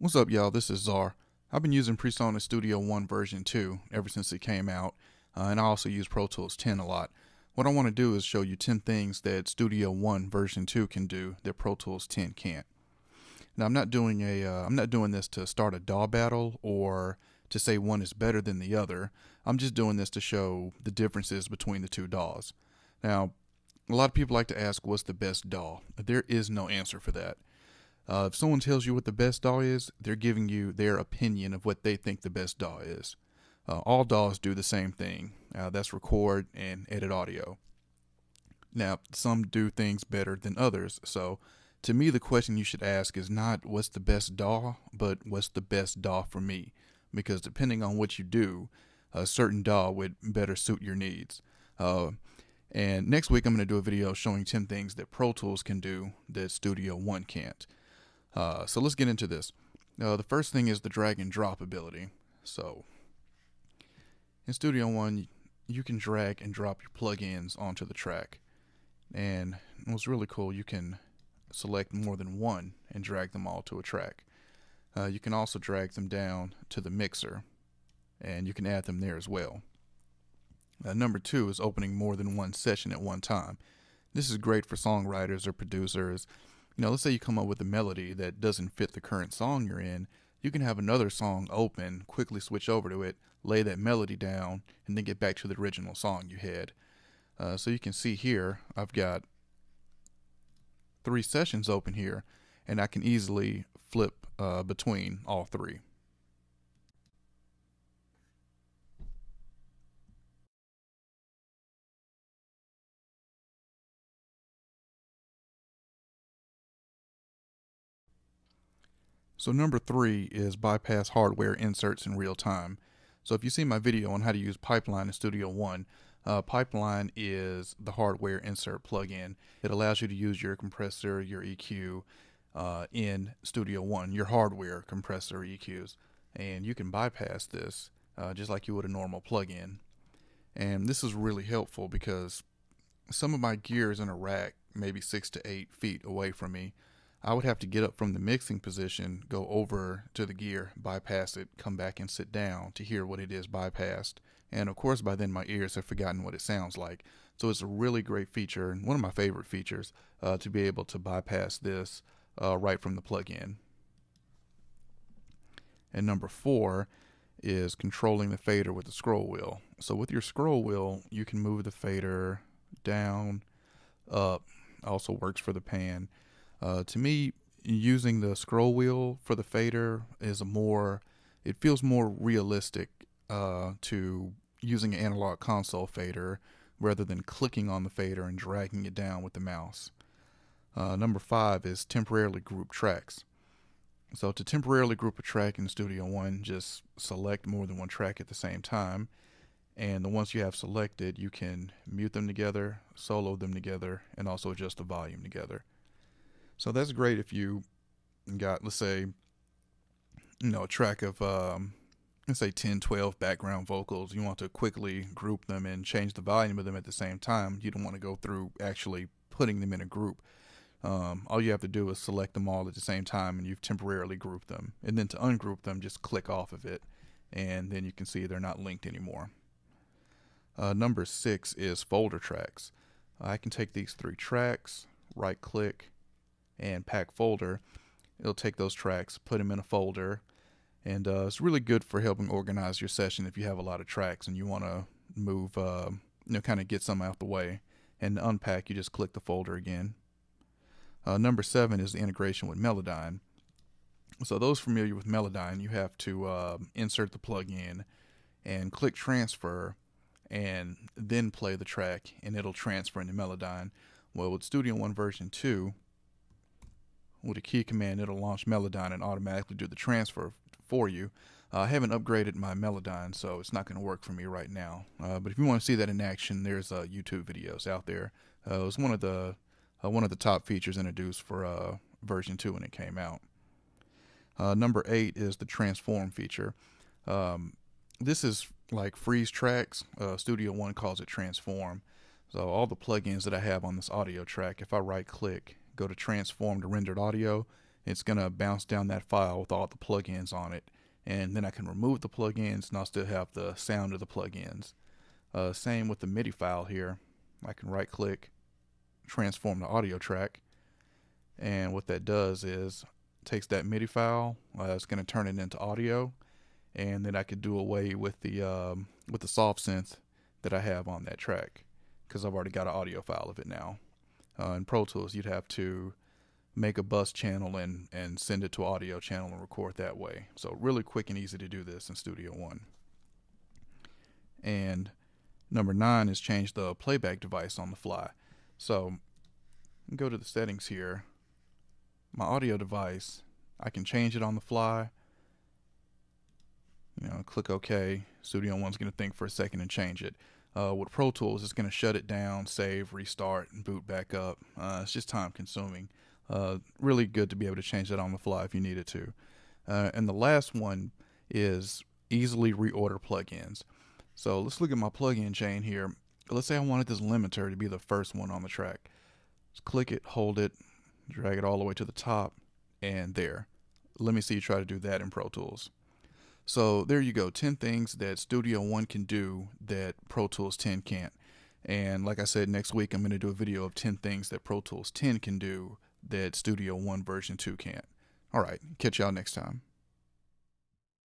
What's up, y'all? This is Czar. I've been using Presonus Studio 1 version 2 ever since it came out, and I also use Pro Tools 10 a lot. What I want to do is show you 10 things that Studio 1 version 2 can do that Pro Tools 10 can't. Now, I'm not doing this to start a DAW battle or to say one is better than the other. I'm just doing this to show the differences between the two DAWs. Now, a lot of people like to ask, what's the best DAW? There is no answer for that. If someone tells you what the best DAW is, they're giving you their opinion of what they think the best DAW is. All DAWs do the same thing. That's record and edit audio. Now, some do things better than others. So, to me, the question you should ask is not what's the best DAW, but what's the best DAW for me? Because depending on what you do, a certain DAW would better suit your needs. And next week, I'm going to do a video showing 10 things that Pro Tools can do that Studio One can't. So let's get into this. The first thing is the drag and drop ability. So in Studio One, you can drag and drop your plugins onto the track. And what's really cool, you can select more than one and drag them all to a track. You can also drag them down to the mixer, and you can add them there as well. Number two is opening more than one session at one time. This is great for songwriters or producers. Let's say you come up with a melody that doesn't fit the current song you're in. You can have another song open, quickly switch over to it, lay that melody down, and then get back to the original song you had. So you can see here, I've got 3 sessions open here, and I can easily flip between all 3. So number 3 is bypass hardware inserts in real time. So if you see my video on how to use Pipeline in Studio One, Pipeline is the hardware insert plugin. It allows you to use your compressor, your EQ in Studio One, your hardware compressor EQs. And you can bypass this just like you would a normal plugin. And this is really helpful because some of my gear is in a rack, maybe 6 to 8 feet away from me. I would have to get up from the mixing position, go over to the gear, bypass it, come back and sit down to hear what it is bypassed. And of course, by then my ears have forgotten what it sounds like. So it's a really great feature, and one of my favorite features, to be able to bypass this right from the plugin. And number 4 is controlling the fader with the scroll wheel. So with your scroll wheel, you can move the fader down, up, also works for the pan. To me, using the scroll wheel for the fader is it feels more realistic to using an analog console fader rather than clicking on the fader and dragging it down with the mouse. Number 5 is temporarily group tracks. So to temporarily group a track in Studio One, just select more than one track at the same time. And the ones you have selected, you can mute them together, solo them together, and also adjust the volume together. So that's great if you got, let's say, a track of, let's say 10, 12 background vocals. You want to quickly group them and change the volume of them at the same time. You don't want to go through actually putting them in a group. All you have to do is select them all at the same time, and you've temporarily grouped them. And then to ungroup them, just click off of it, and then you can see they're not linked anymore. Number 6 is folder tracks. I can take these 3 tracks, right click, and pack folder. It'll take those tracks, put them in a folder, and it's really good for helping organize your session if you have a lot of tracks and you want to move, kind of get some out the way. And to unpack, you just click the folder again. Number 7 is the integration with Melodyne. So those familiar with Melodyne, you have to insert the plugin and click transfer and then play the track, and it'll transfer into Melodyne. Well, with Studio One version 2, with a key command, it'll launch Melodyne and automatically do the transfer for you. I haven't upgraded my Melodyne, so it's not going to work for me right now. But if you want to see that in action, there's YouTube videos out there. It was one of the top features introduced for version 2 when it came out. Number 8 is the transform feature. This is like freeze tracks. Studio One calls it transform. So all the plugins that I have on this audio track, if I right click, go to transform to rendered audio, It's going to bounce down that file with all the plugins on it. And then I can remove the plugins and I'll still have the sound of the plugins. Same with the MIDI file here. I can right click, transform the audio track. And what that does is takes that MIDI file, it's going to turn it into audio. And then I could do away with the soft synth that I have on that track, because I've already got an audio file of it now. In Pro Tools, you'd have to make a bus channel and send it to an audio channel and record that way. So really quick and easy to do this in Studio One. And number 9 is change the playback device on the fly. So go to the settings here. My audio device, I can change it on the fly. Click OK. Studio One's going to think for a second and change it. With Pro Tools, it's going to shut it down, save, restart, and boot back up. It's just time consuming. Really good to be able to change that on the fly if you needed to. And the last one is easily reorder plugins. So let's look at my plugin chain here. Let's say I wanted this limiter to be the first one on the track. Just click it, hold it, drag it all the way to the top, and there. Let me see you try to do that in Pro Tools. So there you go, 10 things that Studio One can do that Pro Tools 10 can't. And like I said, next week I'm going to do a video of 10 things that Pro Tools 10 can do that Studio One version 2 can't. Alright, catch y'all next time.